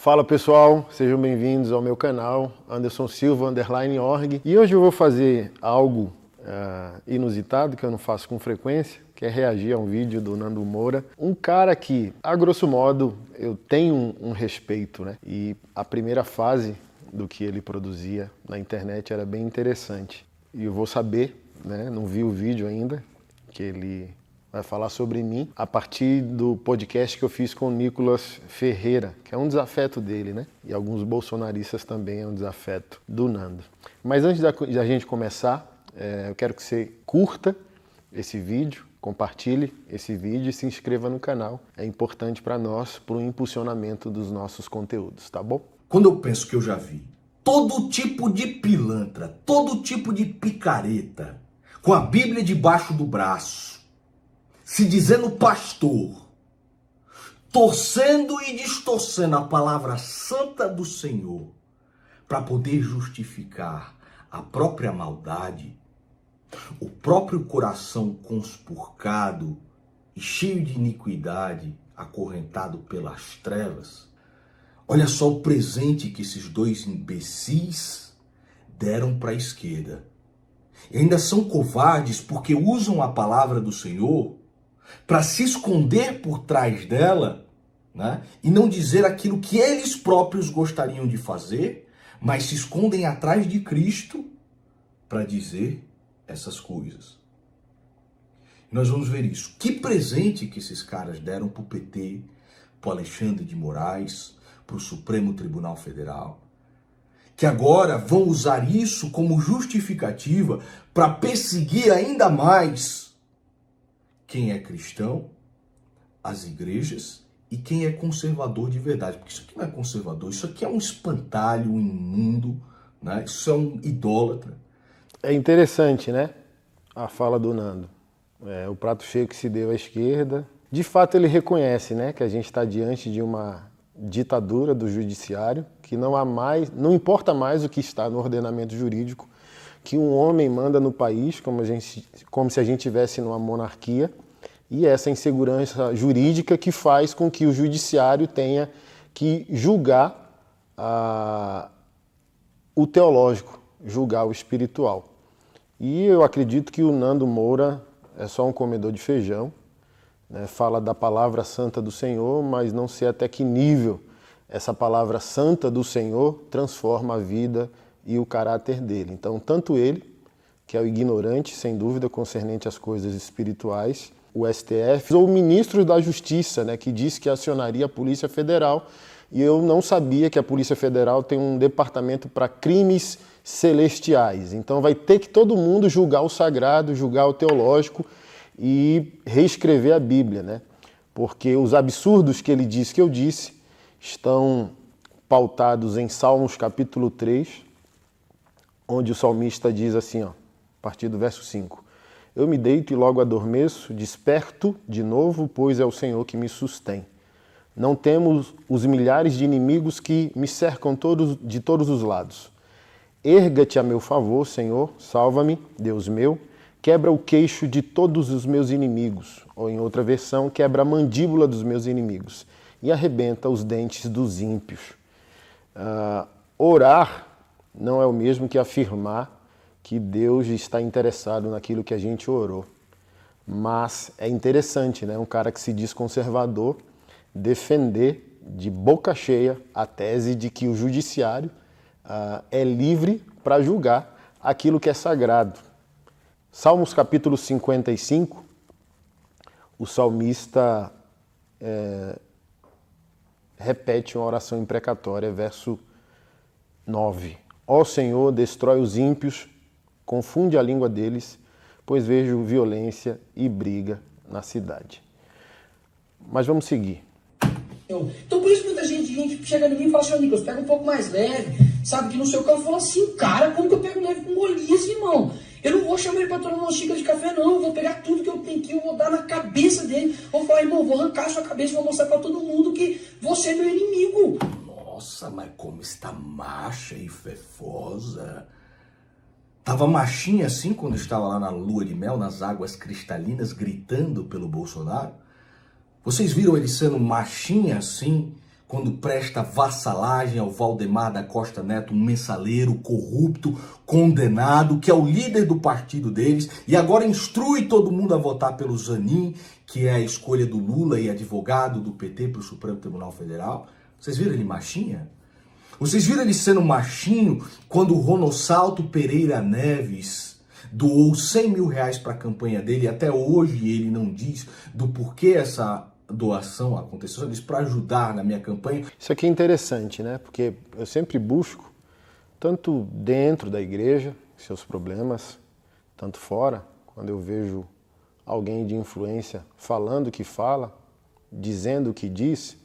Fala pessoal, sejam bem-vindos ao meu canal Anderson Silva _org. E hoje eu vou fazer algo inusitado que eu não faço com frequência, que é reagir a um vídeo do Nando Moura. Um cara que, a grosso modo, eu tenho um respeito, né? E a primeira fase do que ele produzia na internet era bem interessante. E eu vou saber, né? Não vi o vídeo ainda, que ele vai falar sobre mim a partir do podcast que eu fiz com o Nicolas Ferreira, que é um desafeto dele, né? E alguns bolsonaristas também é um desafeto do Nando. Mas antes da gente começar, eu quero que você curta esse vídeo, compartilhe esse vídeo e se inscreva no canal. É importante para nós, para o impulsionamento dos nossos conteúdos, tá bom? Quando eu penso que eu já vi todo tipo de pilantra, todo tipo de picareta, com a Bíblia debaixo do braço, se dizendo pastor, torcendo e distorcendo a palavra santa do Senhor para poder justificar a própria maldade, o próprio coração conspurcado e cheio de iniquidade, acorrentado pelas trevas. Olha só o presente que esses dois imbecis deram para a esquerda. E ainda são covardes porque usam a palavra do Senhor para se esconder por trás dela, né? E não dizer aquilo que eles próprios gostariam de fazer, mas se escondem atrás de Cristo para dizer essas coisas. E nós vamos ver isso. Que presente que esses caras deram para o PT, para o Alexandre de Moraes, para o Supremo Tribunal Federal, que agora vão usar isso como justificativa para perseguir ainda mais quem é cristão, as igrejas e quem é conservador de verdade. Porque isso aqui não é conservador, isso aqui é um espantalho, um imundo, né? Isso é um idólatra. É interessante, né? A fala do Nando. O prato cheio que se deu à esquerda. De fato, ele reconhece, né, que a gente está diante de uma ditadura do judiciário, que não importa mais o que está no ordenamento jurídico, que um homem manda no país, como se a gente estivesse numa monarquia, e essa insegurança jurídica que faz com que o judiciário tenha que julgar o teológico, julgar o espiritual. E eu acredito que o Nando Moura é só um comedor de feijão, né? Fala da palavra santa do Senhor, mas não sei até que nível essa palavra santa do Senhor transforma a vida e o caráter dele. Então, tanto ele, que é o ignorante, sem dúvida, concernente às coisas espirituais, o STF, ou o ministro da Justiça, né, que disse que acionaria a Polícia Federal, e eu não sabia que a Polícia Federal tem um departamento para crimes celestiais. Então vai ter que todo mundo julgar o sagrado, julgar o teológico e reescrever a Bíblia, né? Porque os absurdos que ele disse que eu disse estão pautados em Salmos capítulo 3, onde o salmista diz assim, ó, a partir do verso 5. Eu me deito e logo adormeço, desperto de novo, pois é o Senhor que me sustém. Não temos os milhares de inimigos que me cercam de todos os lados. Erga-te a meu favor, Senhor, salva-me, Deus meu, quebra o queixo de todos os meus inimigos, ou em outra versão, quebra a mandíbula dos meus inimigos e arrebenta os dentes dos ímpios. Orar não é o mesmo que afirmar que Deus está interessado naquilo que a gente orou. Mas é interessante, né? Um cara que se diz conservador defender de boca cheia a tese de que o judiciário é livre para julgar aquilo que é sagrado. Salmos capítulo 55, o salmista repete uma oração imprecatória, verso 9. Ó Senhor, destrói os ímpios, confunde a língua deles, pois vejo violência e briga na cidade. Mas vamos seguir. Então por isso que muita gente chega em mim e fala assim, Nicolas, pega um pouco mais leve, sabe, que no seu campo fala assim, cara, como que eu pego leve com Golias, irmão? Eu não vou chamar ele para tomar uma xícara de café, não, eu vou pegar tudo que eu tenho aqui, eu vou dar na cabeça dele, vou falar, irmão, vou arrancar a sua cabeça e vou mostrar para todo mundo que você é meu inimigo. Nossa, mas como está macha e fefosa. Tava machinha assim quando estava lá na lua de mel, nas águas cristalinas, gritando pelo Bolsonaro. Vocês viram ele sendo machinha assim quando presta vassalagem ao Valdemar da Costa Neto, um mensaleiro corrupto, condenado, que é o líder do partido deles, e agora instrui todo mundo a votar pelo Zanin, que é a escolha do Lula e advogado do PT para o Supremo Tribunal Federal. Vocês viram ele machinha? Vocês viram ele sendo machinho quando o Ronossalto Pereira Neves doou 100 mil reais para a campanha dele, e até hoje ele não diz do porquê essa doação aconteceu, só para ajudar na minha campanha. Isso aqui é interessante, né? Porque eu sempre busco, tanto dentro da igreja, seus problemas, tanto fora, quando eu vejo alguém de influência falando o que fala, dizendo o que diz,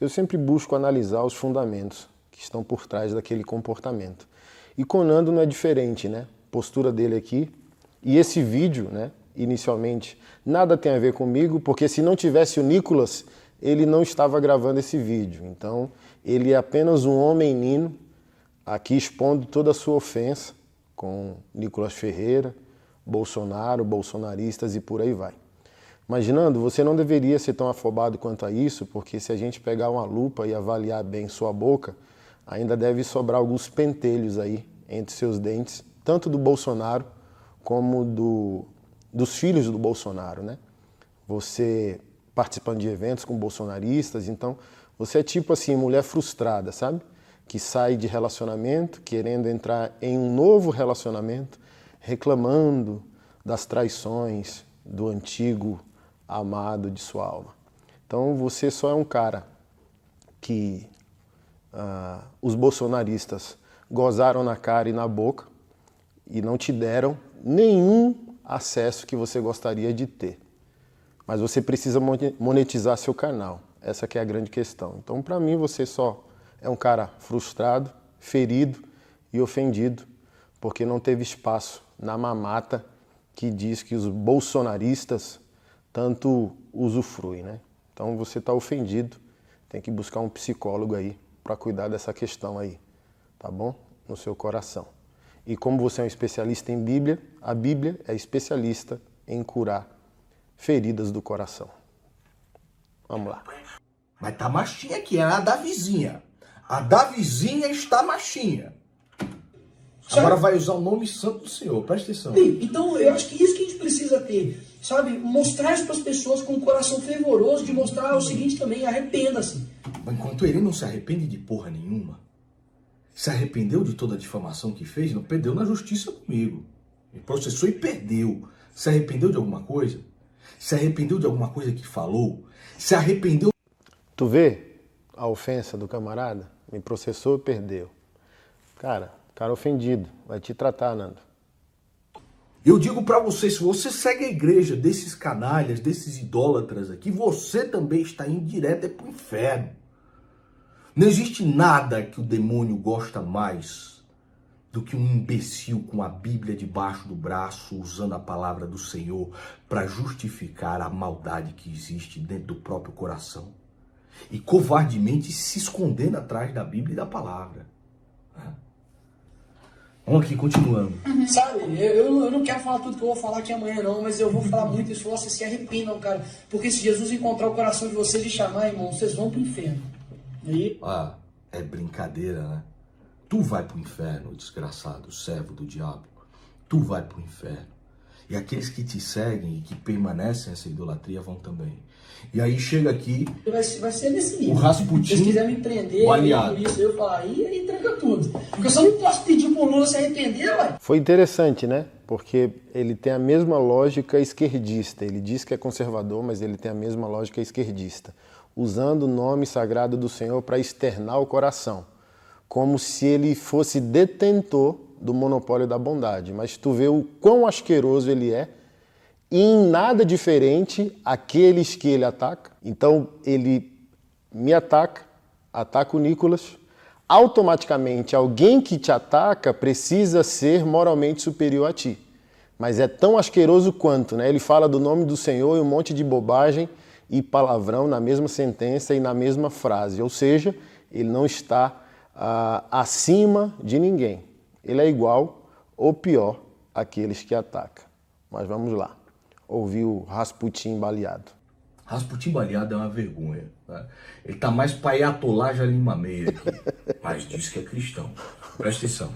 eu sempre busco analisar os fundamentos que estão por trás daquele comportamento. E com o Nando não é diferente, né? Postura dele aqui. E esse vídeo, né? Inicialmente, nada tem a ver comigo, porque se não tivesse o Nicolas, ele não estava gravando esse vídeo. Então, ele é apenas um homem nino, aqui expondo toda a sua ofensa com Nicolas Ferreira, Bolsonaro, bolsonaristas e por aí vai. Imaginando, você não deveria ser tão afobado quanto a isso, porque se a gente pegar uma lupa e avaliar bem sua boca, ainda deve sobrar alguns pentelhos aí entre seus dentes, tanto do Bolsonaro como dos filhos do Bolsonaro, né? Você participando de eventos com bolsonaristas, então você é tipo assim, mulher frustrada, sabe? Que sai de relacionamento, querendo entrar em um novo relacionamento, reclamando das traições do antigo amado de sua alma. Então você só é um cara que os bolsonaristas gozaram na cara e na boca e não te deram nenhum acesso que você gostaria de ter. Mas você precisa monetizar seu canal. Essa que é a grande questão. Então, para mim, você só é um cara frustrado, ferido e ofendido, porque não teve espaço na mamata que diz que os bolsonaristas tanto usufruem, né? Então, você está ofendido, tem que buscar um psicólogo aí para cuidar dessa questão aí, tá bom? No seu coração. E como você é um especialista em Bíblia, a Bíblia é especialista em curar feridas do coração. Vamos lá. Mas tá machinha aqui, é a da vizinha. A da vizinha está machinha. Agora vai usar o nome santo do Senhor, presta atenção. Então, eu acho que isso que a gente precisa ter, sabe? Mostrar isso para as pessoas com um coração fervoroso, de mostrar o seguinte também, arrependa-se. Enquanto ele não se arrepende de porra nenhuma, se arrependeu de toda a difamação que fez, não perdeu na justiça comigo. Ele processou e perdeu. Se arrependeu de alguma coisa? Se arrependeu de alguma coisa que falou? Se arrependeu... Tu vê a ofensa do camarada? Me processou e perdeu. Cara ofendido. Vai te tratar, Nando. Eu digo pra você, se você segue a igreja desses canalhas, desses idólatras aqui, você também está indo direto pro inferno. Não existe nada que o demônio gosta mais do que um imbecil com a Bíblia debaixo do braço, usando a palavra do Senhor para justificar a maldade que existe dentro do próprio coração. E covardemente se escondendo atrás da Bíblia e da palavra. Vamos aqui, continuando. Sabe, eu não quero falar tudo que eu vou falar aqui amanhã não, mas eu vou falar muito isso, vocês se arrependam, cara. Porque se Jesus encontrar o coração de vocês e chamar, irmão, vocês vão pro inferno. E... é brincadeira, né? Tu vai pro inferno, desgraçado, servo do diabo. Tu vai pro inferno. E aqueles que te seguem e que permanecem nessa idolatria vão também. E aí chega aqui... Vai ser nesse nível. O Rasputin, se eles quiserem me prender, o aliado. por isso eu falar, aí tranca tudo. Porque eu só não posso pedir pro Lula se arrepender, ué. Foi interessante, né? Porque ele tem a mesma lógica esquerdista. Ele diz que é conservador, mas ele tem a mesma lógica esquerdista. Usando o nome sagrado do Senhor para externar o coração. Como se ele fosse detentor do monopólio da bondade. Mas tu vê o quão asqueroso ele é, e em nada diferente aqueles que ele ataca. Então ele me ataca o Nicolas. Automaticamente alguém que te ataca precisa ser moralmente superior a ti. Mas é tão asqueroso quanto, né? Ele fala do nome do Senhor e um monte de bobagem e palavrão na mesma sentença e na mesma frase. Ou seja, ele não está acima de ninguém. Ele é igual ou pior àqueles que atacam. Mas vamos lá. Ouvir o Rasputin baleado. Rasputin baleado é uma vergonha. Né? Ele tá mais pra Ayatollah Lima Meia aqui, mas diz que é cristão. Presta atenção.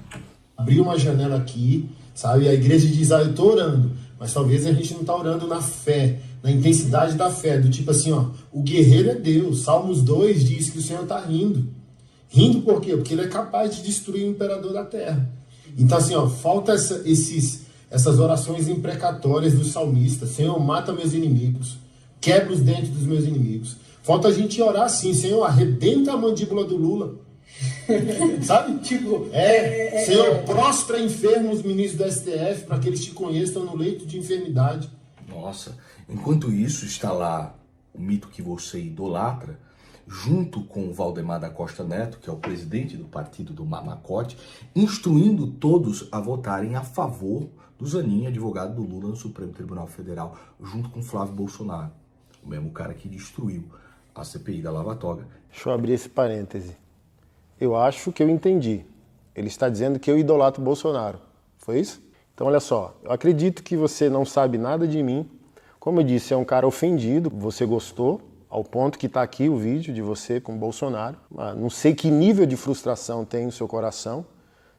Abriu uma janela aqui, sabe? A igreja diz, eu tô orando, mas talvez a gente não tá orando na fé, na intensidade da fé, do tipo assim, ó, o guerreiro é Deus. Salmos 2 diz que o Senhor tá rindo. Rindo por quê? Porque ele é capaz de destruir o imperador da terra. Então assim, ó, falta essas orações imprecatórias do salmista. Senhor, mata meus inimigos, quebra os dentes dos meus inimigos. Falta a gente orar assim, Senhor, arrebenta a mandíbula do Lula. Sabe? Tipo, Senhor, prostra enfermos ministros do STF para que eles te conheçam no leito de enfermidade. Nossa, enquanto isso está lá o mito que você idolatra, junto com o Valdemar da Costa Neto, que é o presidente do partido do Mamacote, instruindo todos a votarem a favor do Zanin, advogado do Lula no Supremo Tribunal Federal, junto com Flávio Bolsonaro, o mesmo cara que destruiu a CPI da Lava Toga. Deixa eu abrir esse parêntese. Eu acho que eu entendi. Ele está dizendo que eu idolatro Bolsonaro. Foi isso? Então, olha só. Eu acredito que você não sabe nada de mim. Como eu disse, é um cara ofendido. Você gostou, ao ponto que está aqui o vídeo de você com Bolsonaro. Não sei que nível de frustração tem no seu coração.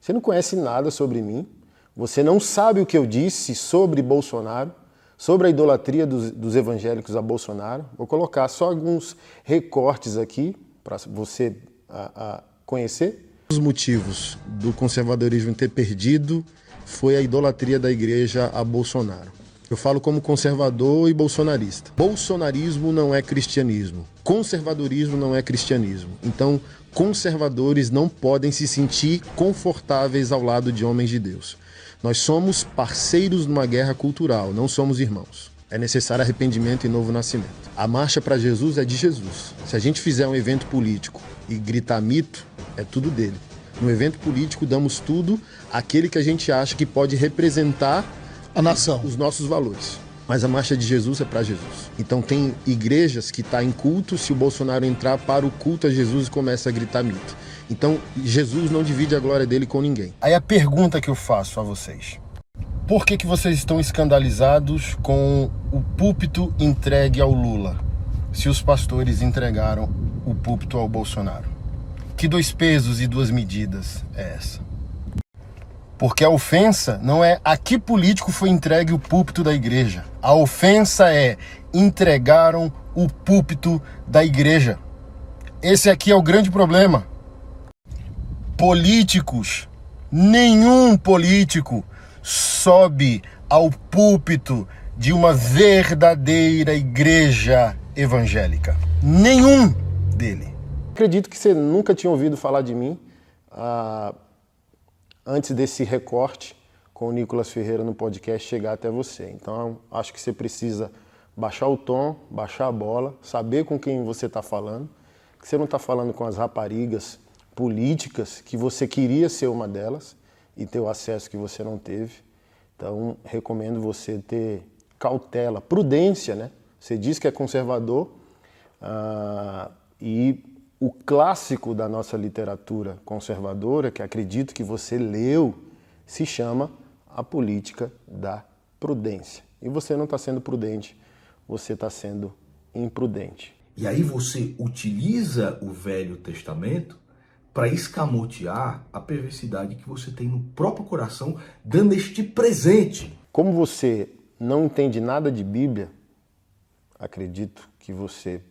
Você não conhece nada sobre mim. Você não sabe o que eu disse sobre Bolsonaro, sobre a idolatria dos evangélicos a Bolsonaro. Vou colocar só alguns recortes aqui para você conhecer. Os motivos do conservadorismo ter perdido foi a idolatria da igreja a Bolsonaro. Eu falo como conservador e bolsonarista. Bolsonarismo não é cristianismo. Conservadorismo não é cristianismo. Então, conservadores não podem se sentir confortáveis ao lado de homens de Deus. Nós somos parceiros numa guerra cultural, não somos irmãos. É necessário arrependimento e novo nascimento. A marcha para Jesus é de Jesus. Se a gente fizer um evento político e gritar mito, é tudo dele. No evento político, damos tudo àquele que a gente acha que pode representar A nação. Os nossos valores. Mas a marcha de Jesus é para Jesus. Então tem igrejas que estão em culto, se o Bolsonaro entrar para o culto a Jesus e começa a gritar mito. Então Jesus não divide a glória dele com ninguém. Aí a pergunta que eu faço a vocês. Por que vocês estão escandalizados com o púlpito entregue ao Lula, se os pastores entregaram o púlpito ao Bolsonaro? Que dois pesos e duas medidas é essa? Porque a ofensa não é a que político foi entregue o púlpito da igreja. A ofensa é entregaram o púlpito da igreja. Esse aqui é o grande problema. Políticos, nenhum político sobe ao púlpito de uma verdadeira igreja evangélica. Nenhum dele. Acredito que você nunca tinha ouvido falar de mim antes desse recorte com o Nicolas Ferreira no podcast chegar até você. Então, acho que você precisa baixar o tom, baixar a bola, saber com quem você está falando, que você não está falando com as raparigas políticas, que você queria ser uma delas e ter o acesso que você não teve. Então, recomendo você ter cautela, prudência, né? Você diz que é conservador e o clássico da nossa literatura conservadora, que acredito que você leu, se chama A Política da Prudência. E você não está sendo prudente, você está sendo imprudente. E aí você utiliza o Velho Testamento para escamotear a perversidade que você tem no próprio coração, dando este presente. Como você não entende nada de Bíblia, acredito que você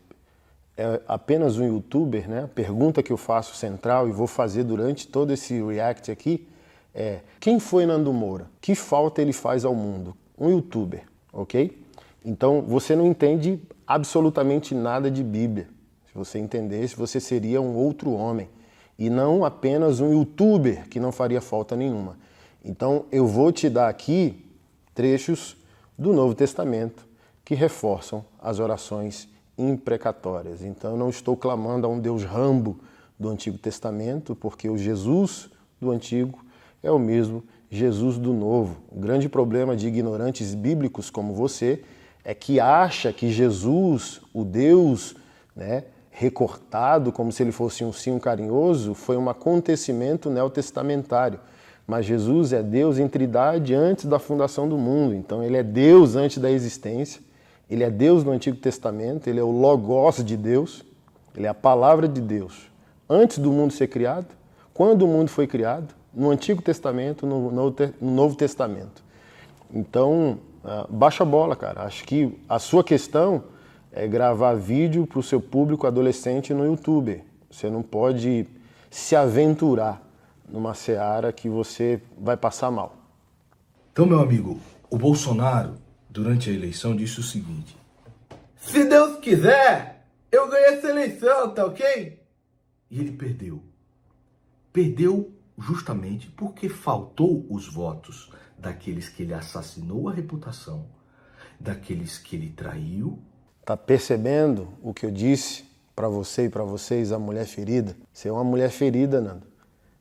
é apenas um youtuber, né? A pergunta que eu faço central e vou fazer durante todo esse react aqui é: quem foi Nando Moura? Que falta ele faz ao mundo? Um youtuber, ok? Então você não entende absolutamente nada de Bíblia. Se você entendesse, você seria um outro homem e não apenas um youtuber que não faria falta nenhuma. Então eu vou te dar aqui trechos do Novo Testamento que reforçam as orações imprecatórias. Então eu não estou clamando a um Deus Rambo do Antigo Testamento, porque o Jesus do Antigo é o mesmo Jesus do Novo. O grande problema de ignorantes bíblicos como você é que acha que Jesus, o Deus, né, recortado como se ele fosse um sim carinhoso, foi um acontecimento neotestamentário. Mas Jesus é Deus em trindade antes da fundação do mundo. Então ele é Deus antes da existência. Ele é Deus no Antigo Testamento, ele é o Logos de Deus, ele é a palavra de Deus. Antes do mundo ser criado, quando o mundo foi criado, no Antigo Testamento, no Novo Testamento. Então, baixa a bola, cara. Acho que a sua questão é gravar vídeo para o seu público adolescente no YouTube. Você não pode se aventurar numa seara que você vai passar mal. Então, meu amigo, o Bolsonaro, durante a eleição, disse o seguinte: se Deus quiser, eu ganhei essa eleição, tá ok? E ele perdeu. Perdeu justamente porque faltou os votos daqueles que ele assassinou a reputação, daqueles que ele traiu. Tá percebendo o que eu disse para você e para vocês, a mulher ferida? Você é uma mulher ferida, Nando.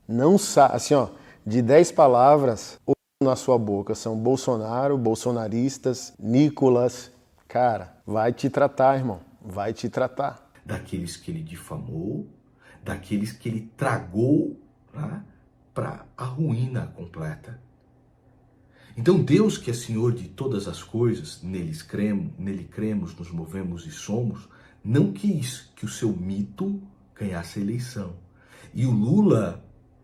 Não sabe, assim, ó, de 10 palavras, 8 na sua boca são Bolsonaro, bolsonaristas, Nicolas. Cara, vai te tratar, irmão. Vai te tratar. Daqueles que ele difamou, daqueles que ele tragou, né, para a ruína completa. Então Deus, que é Senhor de todas as coisas, nele cremos, nos movemos e somos, não quis que o seu mito ganhasse a eleição. E o Lula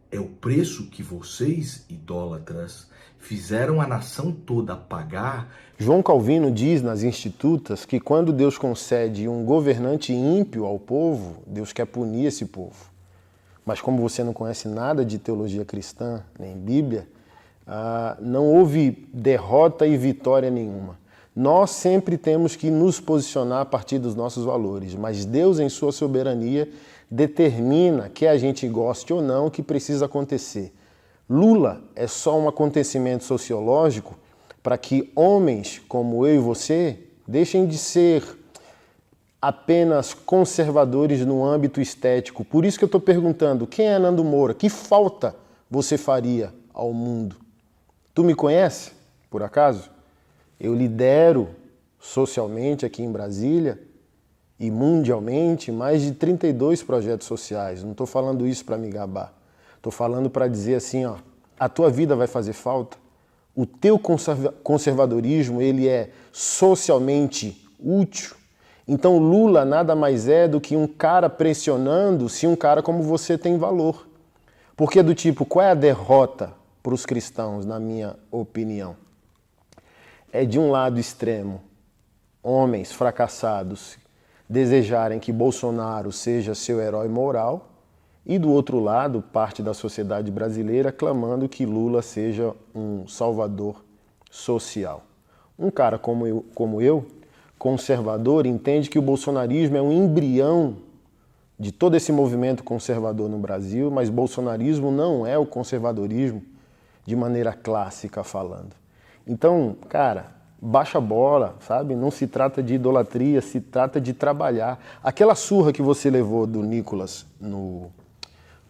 é o preço que vocês, idólatras, fizeram a nação toda pagar. João Calvino diz nas Institutas que quando Deus concede um governante ímpio ao povo, Deus quer punir esse povo. Mas como você não conhece nada de teologia cristã, nem Bíblia, não houve derrota e vitória nenhuma. Nós sempre temos que nos posicionar a partir dos nossos valores, mas Deus, em sua soberania, determina, que a gente goste ou não, o que precisa acontecer. Lula é só um acontecimento sociológico para que homens como eu e você deixem de ser apenas conservadores no âmbito estético. Por isso que eu estou perguntando, quem é Nando Moura? Que falta você faria ao mundo? Tu me conhece, por acaso? Eu lidero socialmente aqui em Brasília e mundialmente mais de 32 projetos sociais. Não estou falando isso para me gabar. Estou falando para dizer assim, ó, a tua vida vai fazer falta. O teu conservadorismo, ele é socialmente útil. Então Lula nada mais é do que um cara pressionando se um cara como você tem valor. Porque do tipo, qual é a derrota para os cristãos, na minha opinião? É de um lado extremo, homens fracassados desejarem que Bolsonaro seja seu herói moral, e do outro lado, parte da sociedade brasileira clamando que Lula seja um salvador social. Um cara como eu, conservador, entende que o bolsonarismo é um embrião de todo esse movimento conservador no Brasil, mas bolsonarismo não é o conservadorismo de maneira clássica falando. Então, cara, baixa a bola, sabe? Não se trata de idolatria, se trata de trabalhar. Aquela surra que você levou do Nicolas no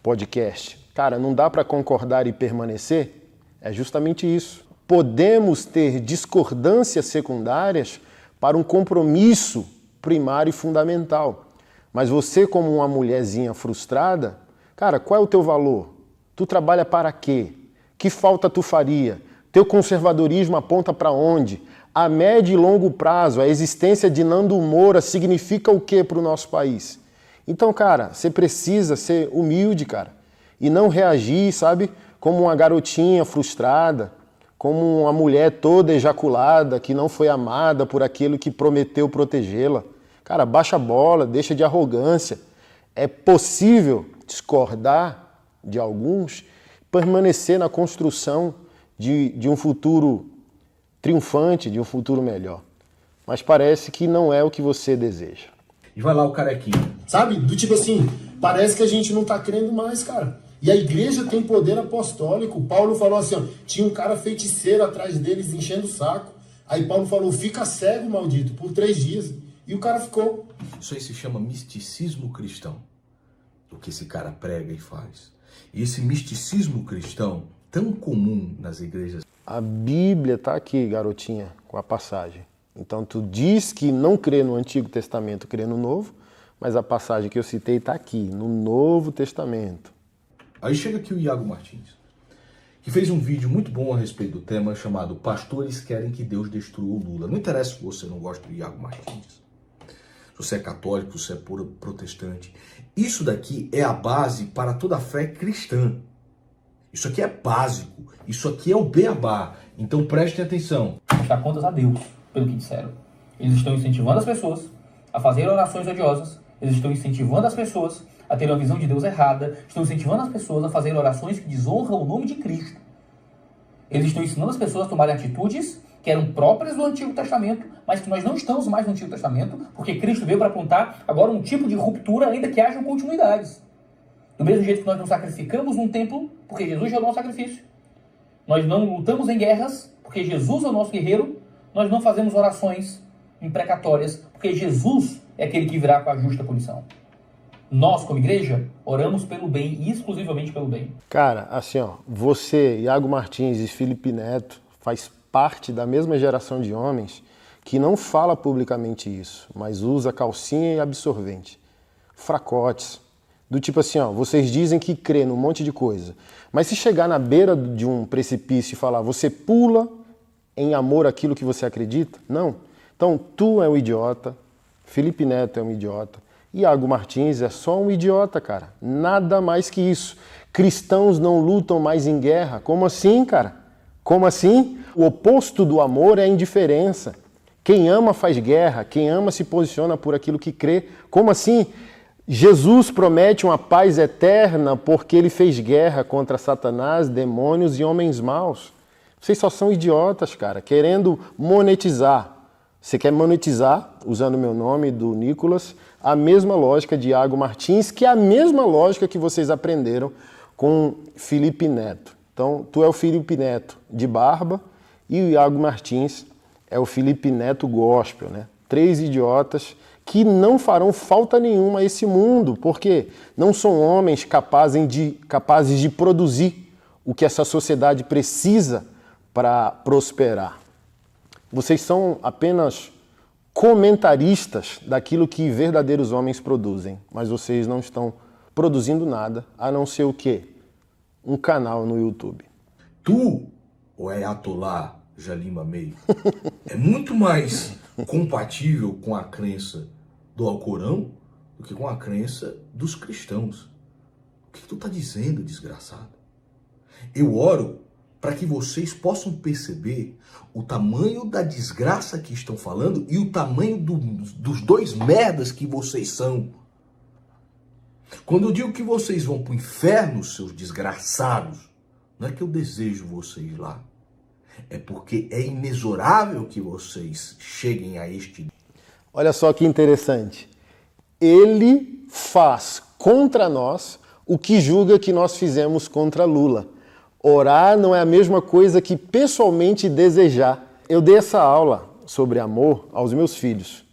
podcast, cara, não dá para concordar e permanecer? É justamente isso. Podemos ter discordâncias secundárias para um compromisso primário e fundamental. Mas você, como uma mulherzinha frustrada, cara, qual é o teu valor? Tu trabalha para quê? Que falta tu faria? Teu conservadorismo aponta para onde? A médio e longo prazo, a existência de Nando Moura significa o que para o nosso país? Então, cara, você precisa ser humilde, cara, e não reagir, sabe, como uma garotinha frustrada, como uma mulher toda ejaculada, que não foi amada por aquele que prometeu protegê-la. Cara, baixa a bola, deixa de arrogância. É possível discordar de alguns, permanecer na construção de um futuro triunfante, de um futuro melhor. Mas parece que não é o que você deseja. E vai lá o carequinha. Sabe? Do tipo assim, parece que a gente não tá crendo mais, cara. E a igreja tem poder apostólico. Paulo falou assim, ó, tinha um cara feiticeiro atrás deles enchendo o saco. Aí Paulo falou, fica cego, maldito, por 3 dias. E o cara ficou. Isso aí se chama misticismo cristão. O que esse cara prega e faz. E esse misticismo cristão, tão comum nas igrejas. A Bíblia está aqui, garotinha, com a passagem. Então tu diz que não crê no Antigo Testamento, crê no Novo, mas a passagem que eu citei está aqui, no Novo Testamento. Aí chega aqui o Iago Martins, que fez um vídeo muito bom a respeito do tema chamado Pastores Querem que Deus Destrua o Lula. Não interessa se você não gosta do Iago Martins, se você é católico, se você é protestante. Isso daqui é a base para toda a fé cristã. Isso aqui é básico. Isso aqui é o beabá. Então prestem atenção. Prestar contas a Deus pelo que disseram. Eles estão incentivando as pessoas a fazer orações odiosas. Eles estão incentivando as pessoas a ter uma visão de Deus errada. Estão incentivando as pessoas a fazer orações que desonram o nome de Cristo. Eles estão ensinando as pessoas a tomarem atitudes que eram próprias do Antigo Testamento, mas que nós não estamos mais no Antigo Testamento, porque Cristo veio para apontar agora um tipo de ruptura, ainda que hajam continuidades. Do mesmo jeito que nós não sacrificamos num templo, porque Jesus já é o nosso sacrifício. Nós não lutamos em guerras, porque Jesus é o nosso guerreiro. Nós não fazemos orações imprecatórias, porque Jesus é aquele que virá com a justa punição. Nós, como igreja, oramos pelo bem e exclusivamente pelo bem. Cara, assim, ó, você, Iago Martins e Felipe Neto, faz parte da mesma geração de homens que não fala publicamente isso, mas usa calcinha e absorvente. Fracotes. Do tipo assim, ó, vocês dizem que crê num monte de coisa, mas se chegar na beira de um precipício e falar, você pula em amor aquilo que você acredita? Não. Então, tu é um idiota, Felipe Neto é um idiota, Iago Martins é só um idiota, cara. Nada mais que isso. Cristãos não lutam mais em guerra. Como assim, cara? Como assim? O oposto do amor é a indiferença. Quem ama faz guerra, quem ama se posiciona por aquilo que crê. Como assim? Jesus promete uma paz eterna porque ele fez guerra contra Satanás, demônios e homens maus. Vocês só são idiotas, cara, querendo monetizar. Você quer monetizar, usando meu nome, do Nicolas, a mesma lógica de Iago Martins, que é a mesma lógica que vocês aprenderam com Felipe Neto. Então, tu é o Felipe Neto de barba e o Iago Martins é o Felipe Neto gospel, né? 3 idiotas que não farão falta nenhuma a esse mundo, porque não são homens capazes de produzir o que essa sociedade precisa para prosperar. Vocês são apenas comentaristas daquilo que verdadeiros homens produzem, mas vocês não estão produzindo nada, a não ser o quê? Um canal no YouTube. Tu, o Ayatollah Jalim Amei, é muito mais compatível com a crença do Alcorão do que com a crença dos cristãos. O que tu tá dizendo, desgraçado? Eu oro para que vocês possam perceber o tamanho da desgraça que estão falando e o tamanho dos 2 merdas que vocês são. Quando eu digo que vocês vão para o inferno, seus desgraçados, não é que eu desejo vocês lá. É porque é inexorável que vocês cheguem a este... Olha só que interessante. Ele faz contra nós o que julga que nós fizemos contra Lula. Orar não é a mesma coisa que pessoalmente desejar. Eu dei essa aula sobre amor aos meus filhos.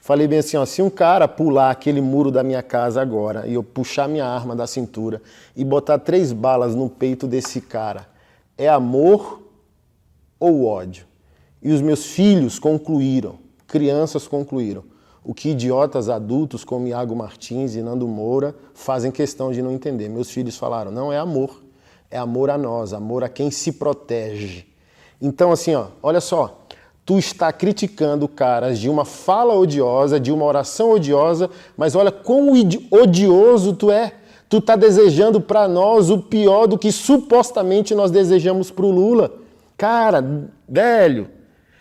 Falei bem assim, ó, se um cara pular aquele muro da minha casa agora e eu puxar minha arma da cintura e botar 3 balas no peito desse cara, é amor ou ódio? E os meus filhos concluíram, crianças concluíram, o que idiotas adultos como Iago Martins e Nando Moura fazem questão de não entender. Meus filhos falaram, não é amor. É amor a nós, amor a quem se protege. Então, assim, ó, olha só, tu está criticando caras de uma fala odiosa, de uma oração odiosa, mas olha quão odioso tu é. Tu está desejando para nós o pior do que supostamente nós desejamos para o Lula. Cara, velho,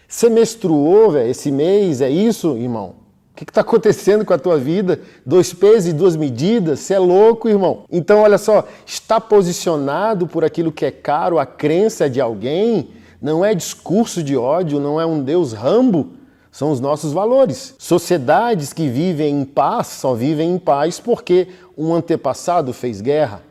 você menstruou, velho, esse mês, é isso, irmão? O que está acontecendo com a tua vida? 2 pesos e 2 medidas? Você é louco, irmão. Então, olha só, está posicionado por aquilo que é caro, a crença de alguém, não é discurso de ódio, não é um Deus Rambo, são os nossos valores. Sociedades que vivem em paz, só vivem em paz porque um antepassado fez guerra.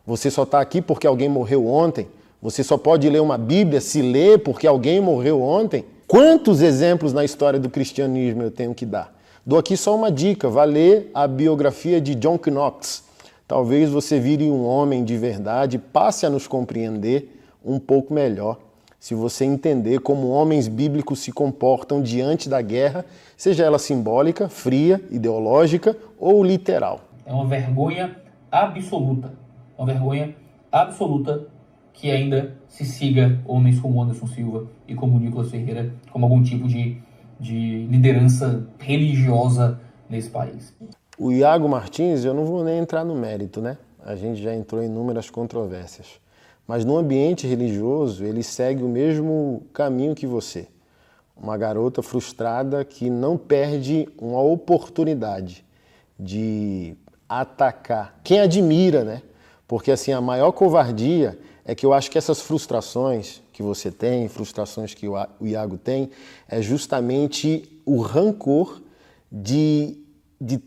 Você só está aqui porque alguém morreu ontem. Você só pode ler uma Bíblia se ler porque alguém morreu ontem. Quantos exemplos na história do cristianismo eu tenho que dar? Dou aqui só uma dica, vá ler a biografia de John Knox. Talvez você vire um homem de verdade, passe a nos compreender um pouco melhor, se você entender como homens bíblicos se comportam diante da guerra, seja ela simbólica, fria, ideológica ou literal. É uma vergonha absoluta que ainda se siga homens como Anderson Silva e como Nicolas Ferreira como algum tipo de liderança religiosa nesse país. O Iago Martins, eu não vou nem entrar no mérito, né? A gente já entrou em inúmeras controvérsias. Mas no ambiente religioso, ele segue o mesmo caminho que você. Uma garota frustrada que não perde uma oportunidade de atacar quem admira, né? Porque assim, a maior covardia é que eu acho que essas frustrações que você tem, frustrações que o Iago tem, é justamente o rancor de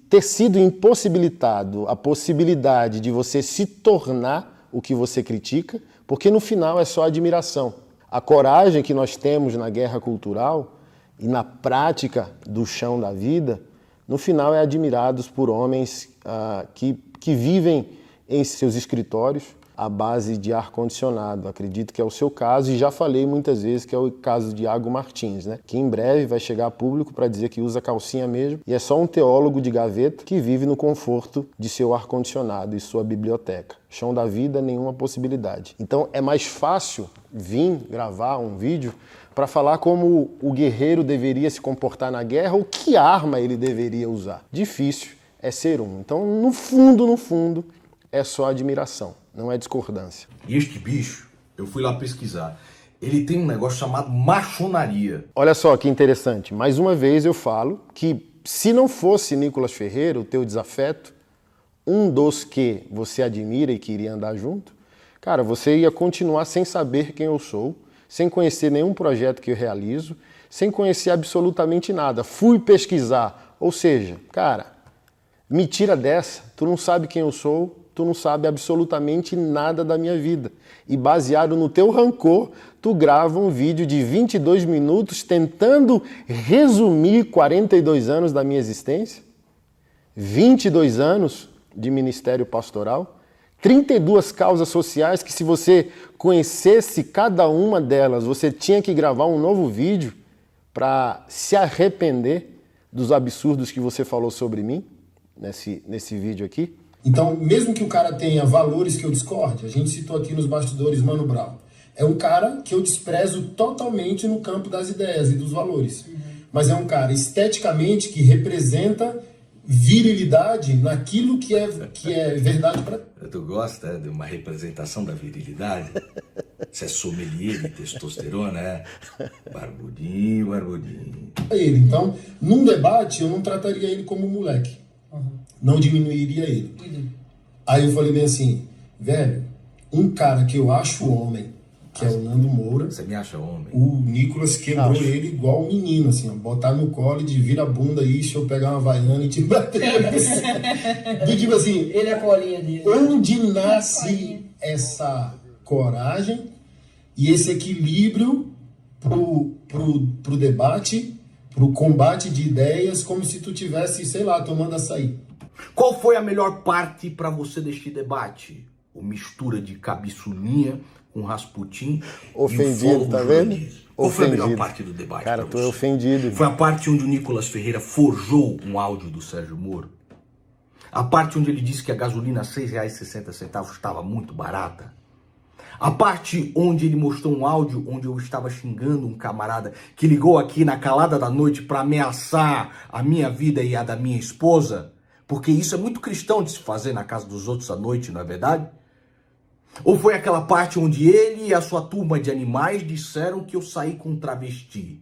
ter sido impossibilitado a possibilidade de você se tornar o que você critica, porque no final é só admiração. A coragem que nós temos na guerra cultural e na prática do chão da vida, no final é admirados por homens que vivem em seus escritórios à base de ar-condicionado. Acredito que é o seu caso e já falei muitas vezes que é o caso de Iago Martins, né? Que em breve vai chegar a público para dizer que usa calcinha mesmo e é só um teólogo de gaveta que vive no conforto de seu ar-condicionado e sua biblioteca. Chão da vida, nenhuma possibilidade. Então é mais fácil vir gravar um vídeo para falar como o guerreiro deveria se comportar na guerra ou que arma ele deveria usar. Difícil é ser um. Então, no fundo, é só admiração, não é discordância. E este bicho, eu fui lá pesquisar, ele tem um negócio chamado maçonaria. Olha só que interessante, mais uma vez eu falo que se não fosse Nicolas Ferreira, o teu desafeto, um dos que você admira e queria andar junto, cara, você ia continuar sem saber quem eu sou, sem conhecer nenhum projeto que eu realizo, sem conhecer absolutamente nada. Fui pesquisar, ou seja, cara, me tira dessa, tu não sabe quem eu sou, tu não sabe absolutamente nada da minha vida. E baseado no teu rancor, tu grava um vídeo de 22 minutos tentando resumir 42 anos da minha existência, 22 anos de ministério pastoral, 32 causas sociais que se você conhecesse cada uma delas, você tinha que gravar um novo vídeo para se arrepender dos absurdos que você falou sobre mim, nesse vídeo aqui. Então, mesmo que o cara tenha valores que eu discorde, a gente citou aqui nos bastidores Mano Brown, é um cara que eu desprezo totalmente no campo das ideias e dos valores. Mas é um cara esteticamente que representa virilidade naquilo que é verdade para... Tu gosta de uma representação da virilidade? Você é sommelier de testosterona, é? Barbudinho. Ele. Então, num debate, eu não trataria ele como moleque. Não diminuiria ele. Aí eu falei bem assim, velho, um cara que eu acho homem, que é o Nando Moura. Você me acha homem? O Nicolas quebrou ele igual um menino, assim, ó, botar no colo e de vira a bunda aí, deixa eu pegar uma Havaiana e te bater. Do tipo assim, Ele é a colinha dele. onde nasce essa coragem e esse equilíbrio pro debate, pro combate de ideias, como se tu tivesse, sei lá, tomando açaí. Qual foi a melhor parte para você deste debate? O mistura de cabeçulinha com Rasputin Ofendido, tá vendo? Qual foi a melhor Ofendido. parte do debate? Cara, pra tô você? ofendido. Foi a parte onde o Nicolas Ferreira forjou um áudio do Sérgio Moro? A parte onde ele disse que a gasolina a R$ 6,60 estava muito barata? A parte onde ele mostrou um áudio onde eu estava xingando um camarada que ligou aqui na calada da noite para ameaçar a minha vida e a da minha esposa? Porque isso é muito cristão de se fazer na casa dos outros à noite, não é verdade? Ou foi aquela parte onde ele e a sua turma de animais disseram que eu saí com um travesti?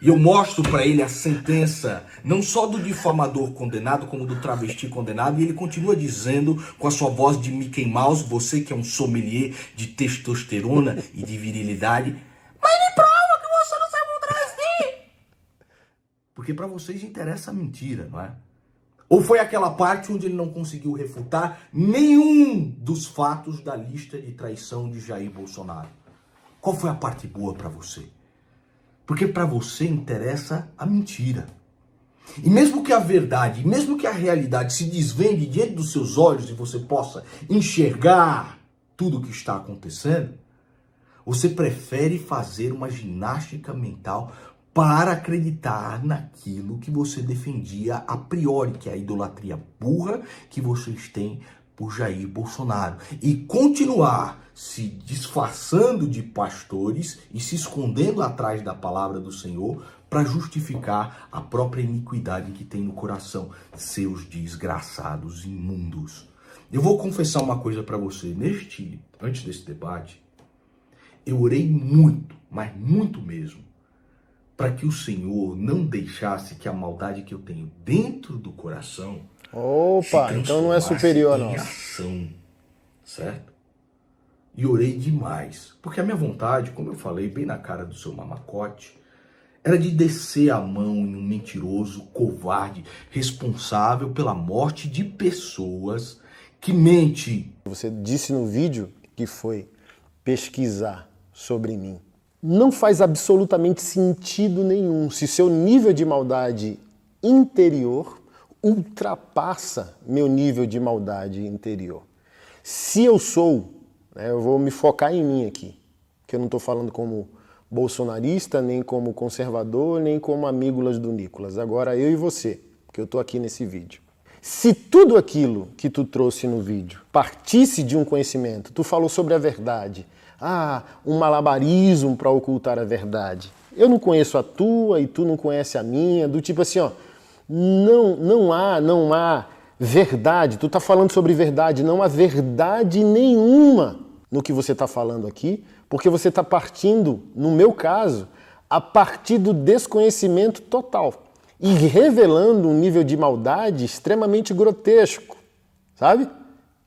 E eu mostro para ele a sentença, não só do difamador condenado, como do travesti condenado, e ele continua dizendo com a sua voz de Mickey Mouse, você que é um sommelier de testosterona e de virilidade, mas me prova que você não saiu com um travesti! Porque para vocês interessa a mentira, não é? Ou foi aquela parte onde ele não conseguiu refutar nenhum dos fatos da lista de traição de Jair Bolsonaro? Qual foi a parte boa para você? Porque para você interessa a mentira. E mesmo que a verdade, mesmo que a realidade se desvende diante dos seus olhos e você possa enxergar tudo o que está acontecendo, você prefere fazer uma ginástica mental para acreditar naquilo que você defendia a priori, que é a idolatria burra que vocês têm por Jair Bolsonaro. E continuar se disfarçando de pastores e se escondendo atrás da palavra do Senhor para justificar a própria iniquidade que tem no coração, seus desgraçados imundos. Eu vou confessar uma coisa para você, antes desse debate, eu orei muito, mas muito mesmo, para que o Senhor não deixasse que a maldade que eu tenho dentro do coração Opa, então não é superior a nós. Ação, certo? E orei demais, porque a minha vontade, como eu falei bem na cara do seu mamacote, era de descer a mão em um mentiroso, covarde, responsável pela morte de pessoas que mente. Você disse no vídeo que foi pesquisar sobre mim. Não faz absolutamente sentido nenhum se seu nível de maldade interior ultrapassa meu nível de maldade interior. Se eu sou, eu vou me focar em mim aqui, que eu não estou falando como bolsonarista, nem como conservador, nem como amígdalas do Nicolas. Agora eu e você, que eu estou aqui nesse vídeo. Se tudo aquilo que tu trouxe no vídeo partisse de um conhecimento, tu falou sobre a verdade, um malabarismo para ocultar a verdade. Eu não conheço a tua e tu não conhece a minha, do tipo assim, não há verdade. Tu tá falando sobre verdade, não há verdade nenhuma no que você está falando aqui, porque você está partindo, no meu caso, a partir do desconhecimento total e revelando um nível de maldade extremamente grotesco, sabe?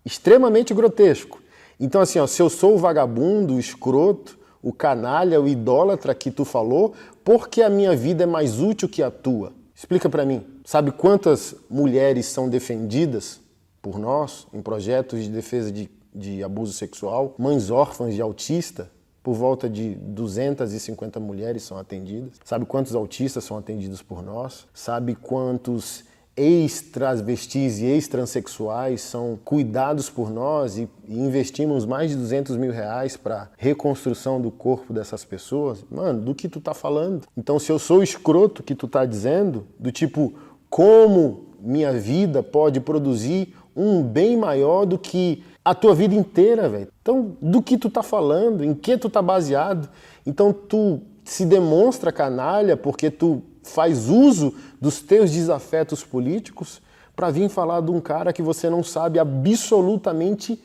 Extremamente grotesco. Então assim, se eu sou o vagabundo, o escroto, o canalha, o idólatra que tu falou, porque a minha vida é mais útil que a tua. Explica pra mim. Sabe quantas mulheres são defendidas por nós em projetos de defesa de abuso sexual? Mães órfãs de autista, por volta de 250 mulheres são atendidas. Sabe quantos autistas são atendidos por nós? Sabe quantos ex-transvestis e ex-transexuais são cuidados por nós e investimos mais de 200 mil reais para reconstrução do corpo dessas pessoas? Mano, do que tu tá falando? Então, se eu sou o escroto que tu tá dizendo, do tipo, como minha vida pode produzir um bem maior do que a tua vida inteira, velho? Então, do que tu tá falando? Em que tu tá baseado? Então, tu se demonstra canalha porque tu faz uso dos teus desafetos políticos para vir falar de um cara que você não sabe absolutamente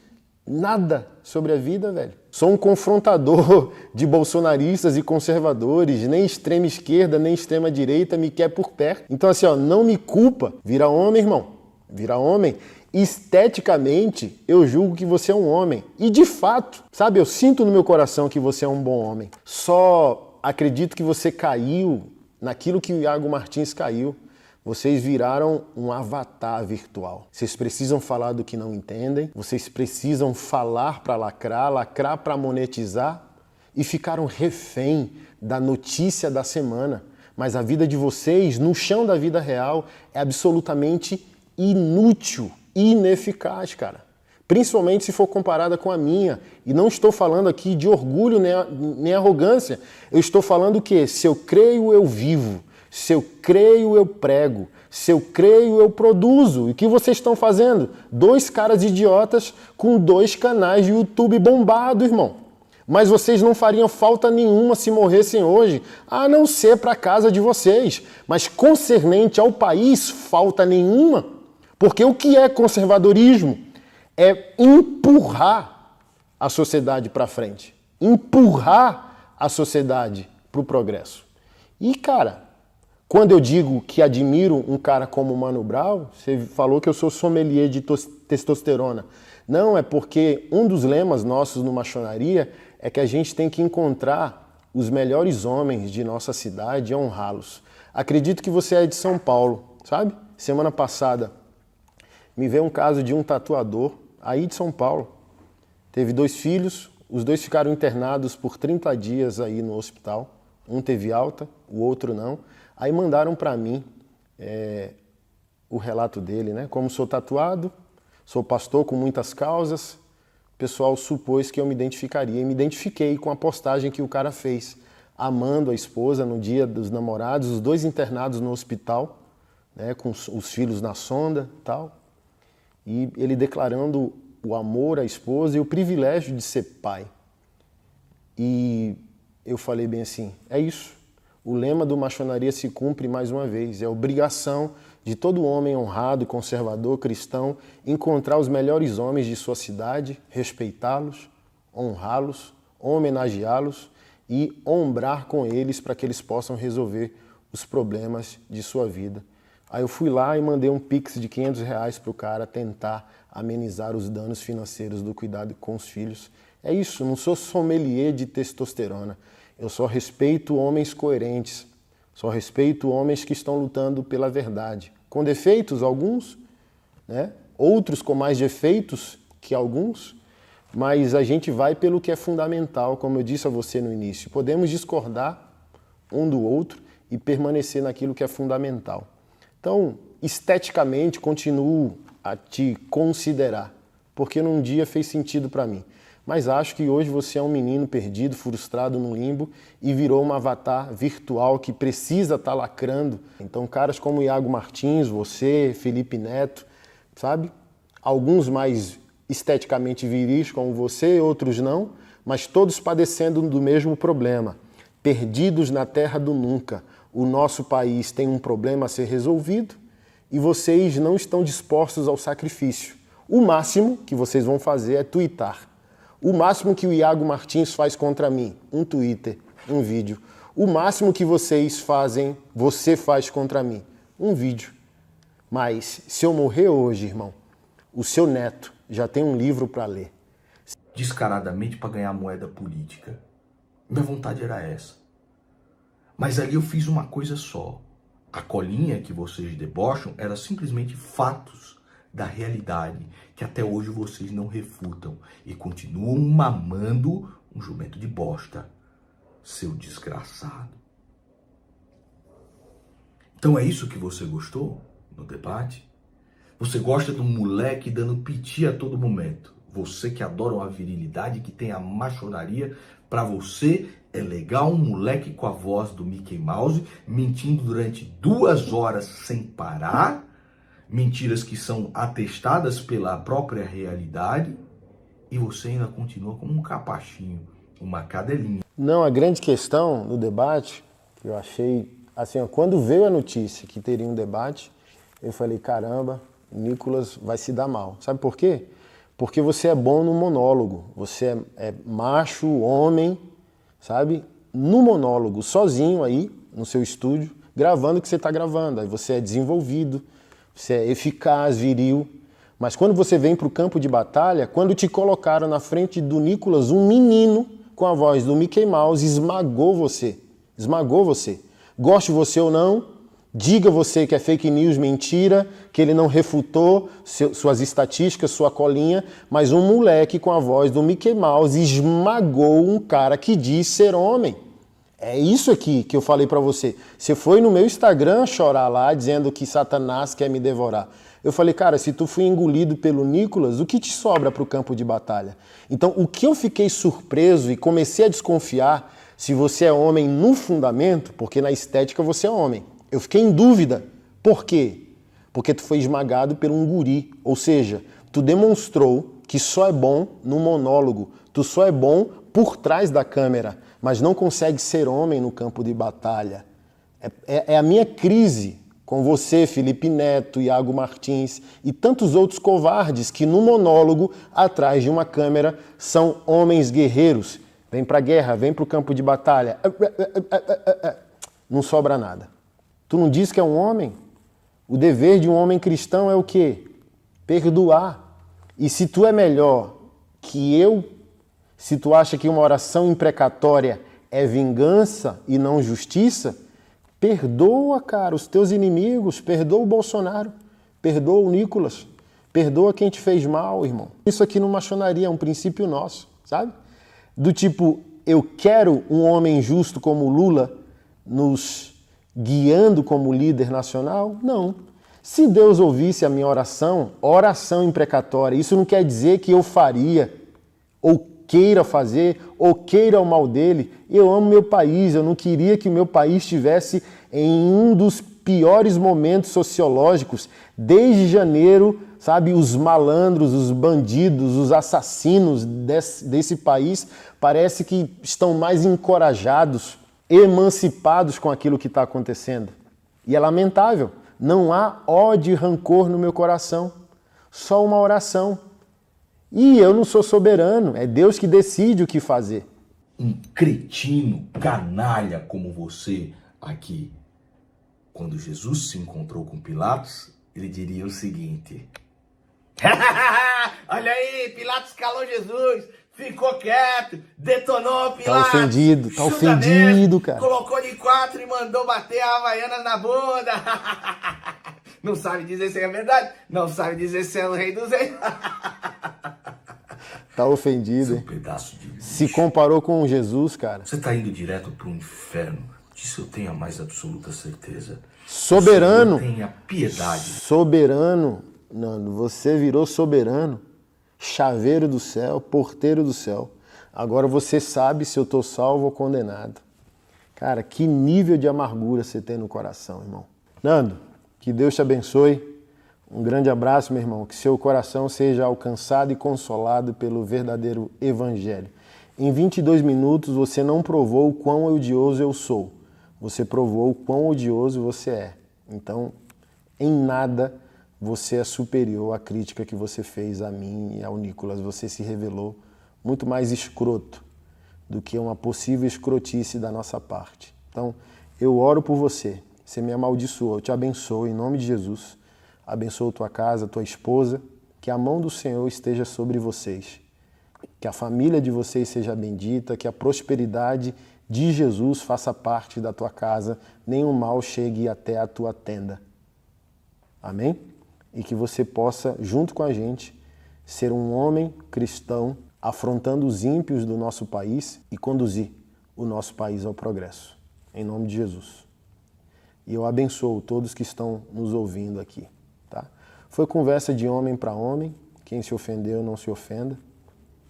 nada sobre a vida, velho. Sou um confrontador de bolsonaristas e conservadores, nem extrema esquerda, nem extrema direita me quer por perto. Então assim, não me culpa. Vira homem, irmão. Vira homem. Esteticamente, eu julgo que você é um homem. E de fato, sabe, eu sinto no meu coração que você é um bom homem. Só acredito que você caiu naquilo que o Iago Martins caiu. Vocês viraram um avatar virtual. Vocês precisam falar do que não entendem, vocês precisam falar para lacrar para monetizar e ficaram refém da notícia da semana. Mas a vida de vocês, no chão da vida real, é absolutamente inútil, ineficaz, cara. Principalmente se for comparada com a minha. E não estou falando aqui de orgulho nem arrogância. Eu estou falando que se eu creio, eu vivo. Se eu creio, eu prego. Se eu creio, eu produzo. E o que vocês estão fazendo? 2 caras idiotas com 2 canais de YouTube bombado, irmão. Mas vocês não fariam falta nenhuma se morressem hoje, a não ser para a casa de vocês. Mas concernente ao país, falta nenhuma. Porque o que é conservadorismo? É empurrar a sociedade para frente. Empurrar a sociedade para o progresso. E, cara, quando eu digo que admiro um cara como o Mano Brown, você falou que eu sou sommelier de testosterona. Não, é porque um dos lemas nossos no Machonaria é que a gente tem que encontrar os melhores homens de nossa cidade e honrá-los. Acredito que você é de São Paulo, sabe? Semana passada me veio um caso de um tatuador aí de São Paulo. Teve 2 filhos, os 2 ficaram internados por 30 dias aí no hospital. Um teve alta, o outro não. Aí mandaram para mim o relato dele, né? Como sou tatuado, sou pastor com muitas causas, o pessoal supôs que eu me identificaria. E me identifiquei com a postagem que o cara fez, amando a esposa no dia dos namorados, os 2 internados no hospital, né? Com os filhos na sonda e tal. E ele declarando o amor à esposa e o privilégio de ser pai. E eu falei bem assim, é isso. O lema do Machonaria se cumpre mais uma vez. É obrigação de todo homem honrado, conservador, cristão, encontrar os melhores homens de sua cidade, respeitá-los, honrá-los, homenageá-los e ombrar com eles para que eles possam resolver os problemas de sua vida. Aí eu fui lá e mandei um pix de R$500 para o cara tentar amenizar os danos financeiros do cuidado com os filhos. É isso, não sou sommelier de testosterona. Eu só respeito homens coerentes, só respeito homens que estão lutando pela verdade. Com defeitos, alguns, né? Outros com mais defeitos que alguns, mas a gente vai pelo que é fundamental, como eu disse a você no início. Podemos discordar um do outro e permanecer naquilo que é fundamental. Então, esteticamente, continuo a te considerar, porque num dia fez sentido para mim. Mas acho que hoje você é um menino perdido, frustrado no limbo e virou um avatar virtual que precisa estar lacrando. Então, caras como Iago Martins, você, Felipe Neto, sabe? Alguns mais esteticamente viris como você, outros não, mas todos padecendo do mesmo problema. Perdidos na terra do nunca. O nosso país tem um problema a ser resolvido e vocês não estão dispostos ao sacrifício. O máximo que vocês vão fazer é tuitar. O máximo que o Iago Martins faz contra mim, um Twitter, um vídeo. O máximo que vocês fazem, você faz contra mim, um vídeo. Mas se eu morrer hoje, irmão, o seu neto já tem um livro para ler. Descaradamente para ganhar moeda política. Minha vontade era essa. Mas ali eu fiz uma coisa só. A colinha que vocês debocham era simplesmente fatos da realidade, que até hoje vocês não refutam e continuam mamando um jumento de bosta, seu desgraçado. Então é isso que você gostou no debate? Você gosta de um moleque dando piti a todo momento. Você que adora uma virilidade, que tem a machonaria, para você é legal um moleque com a voz do Mickey Mouse, mentindo durante 2 horas sem parar, mentiras que são atestadas pela própria realidade, e você ainda continua como um capachinho, uma cadelinha. Não, a grande questão no debate, que eu achei, assim, ó, quando veio a notícia que teria um debate, eu falei, caramba, Nicolas vai se dar mal. Sabe por quê? Porque você é bom no monólogo, você é macho, homem, sabe? No monólogo, sozinho aí, no seu estúdio, gravando o que você está gravando. Aí você é desenvolvido, você é eficaz, viril. Mas quando você vem para o campo de batalha, quando te colocaram na frente do Nicolas, um menino com a voz do Mickey Mouse esmagou você. Esmagou você. Goste você ou não, diga você que é fake news, mentira, que ele não refutou suas estatísticas, sua colinha, mas um moleque com a voz do Mickey Mouse esmagou um cara que diz ser homem. É isso aqui que eu falei pra você. Você foi no meu Instagram chorar lá, dizendo que Satanás quer me devorar. Eu falei, cara, se tu foi engolido pelo Nicolas, o que te sobra pro campo de batalha? Então, o que eu fiquei surpreso e comecei a desconfiar, se você é homem no fundamento, porque na estética você é homem. Eu fiquei em dúvida. Por quê? Porque tu foi esmagado por um guri. Ou seja, tu demonstrou que só é bom no monólogo. Tu só é bom por trás da câmera, mas não consegue ser homem no campo de batalha. É a minha crise com você, Felipe Neto, Iago Martins e tantos outros covardes que no monólogo, atrás de uma câmera, são homens guerreiros. Vem pra guerra, vem pro campo de batalha. Não sobra nada. Tu não diz que é um homem? O dever de um homem cristão é o quê? Perdoar. E se tu é melhor que eu, se tu acha que uma oração imprecatória é vingança e não justiça, perdoa, cara, os teus inimigos, perdoa o Bolsonaro, perdoa o Nicolas, perdoa quem te fez mal, irmão. Isso aqui não machonaria, é um princípio nosso, sabe? Do tipo, eu quero um homem justo como Lula nos guiando como líder nacional? Não. Se Deus ouvisse a minha oração imprecatória, isso não quer dizer que eu faria, ou queira fazer, ou queira o mal dele. Eu amo meu país, eu não queria que o meu país estivesse em um dos piores momentos sociológicos desde janeiro, sabe? Os malandros, os bandidos, os assassinos desse país parece que estão mais encorajados, emancipados com aquilo que está acontecendo. E é lamentável. Não há ódio e rancor no meu coração. Só uma oração. E eu não sou soberano. É Deus que decide o que fazer. Um cretino, canalha como você aqui. Quando Jesus se encontrou com Pilatos, ele diria o seguinte: olha aí, Pilatos calou Jesus, ficou quieto, detonou Pilatos. Tá ofendido, cara. Colocou de 4 e mandou bater a Havaianas na bunda. Não sabe dizer se é verdade, não sabe dizer se é o rei dos reis. Tá ofendido, hein? Um pedaço de lixo. Se comparou com Jesus, cara. Você tá indo direto pro inferno. Disso eu tenho a mais absoluta certeza. Soberano. Tenha piedade. Soberano, Nando, você virou soberano, chaveiro do céu, porteiro do céu. Agora você sabe se eu tô salvo ou condenado. Cara, que nível de amargura você tem no coração, irmão. Nando, que Deus te abençoe. Um grande abraço, meu irmão. Que seu coração seja alcançado e consolado pelo verdadeiro evangelho. Em 22 minutos você não provou o quão odioso eu sou. Você provou o quão odioso você é. Então, em nada você é superior à crítica que você fez a mim e ao Nicolas. Você se revelou muito mais escroto do que uma possível escrotice da nossa parte. Então, eu oro por você. Você me amaldiçoou. Eu te abençoo em nome de Jesus. Abençoo tua casa, tua esposa. Que a mão do Senhor esteja sobre vocês. Que a família de vocês seja bendita. Que a prosperidade de Jesus faça parte da tua casa, nenhum mal chegue até a tua tenda. Amém? E que você possa, junto com a gente, ser um homem cristão, afrontando os ímpios do nosso país e conduzir o nosso país ao progresso. Em nome de Jesus. E eu abençoo todos que estão nos ouvindo aqui. Tá? Foi conversa de homem para homem. Quem se ofendeu, não se ofenda.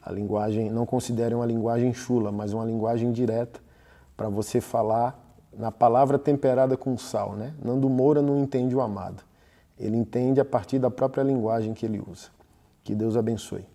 A linguagem, não considere uma linguagem chula, mas uma linguagem direta para você falar na palavra temperada com sal, né? Nando Moura não entende o amado. Ele entende a partir da própria linguagem que ele usa. Que Deus abençoe.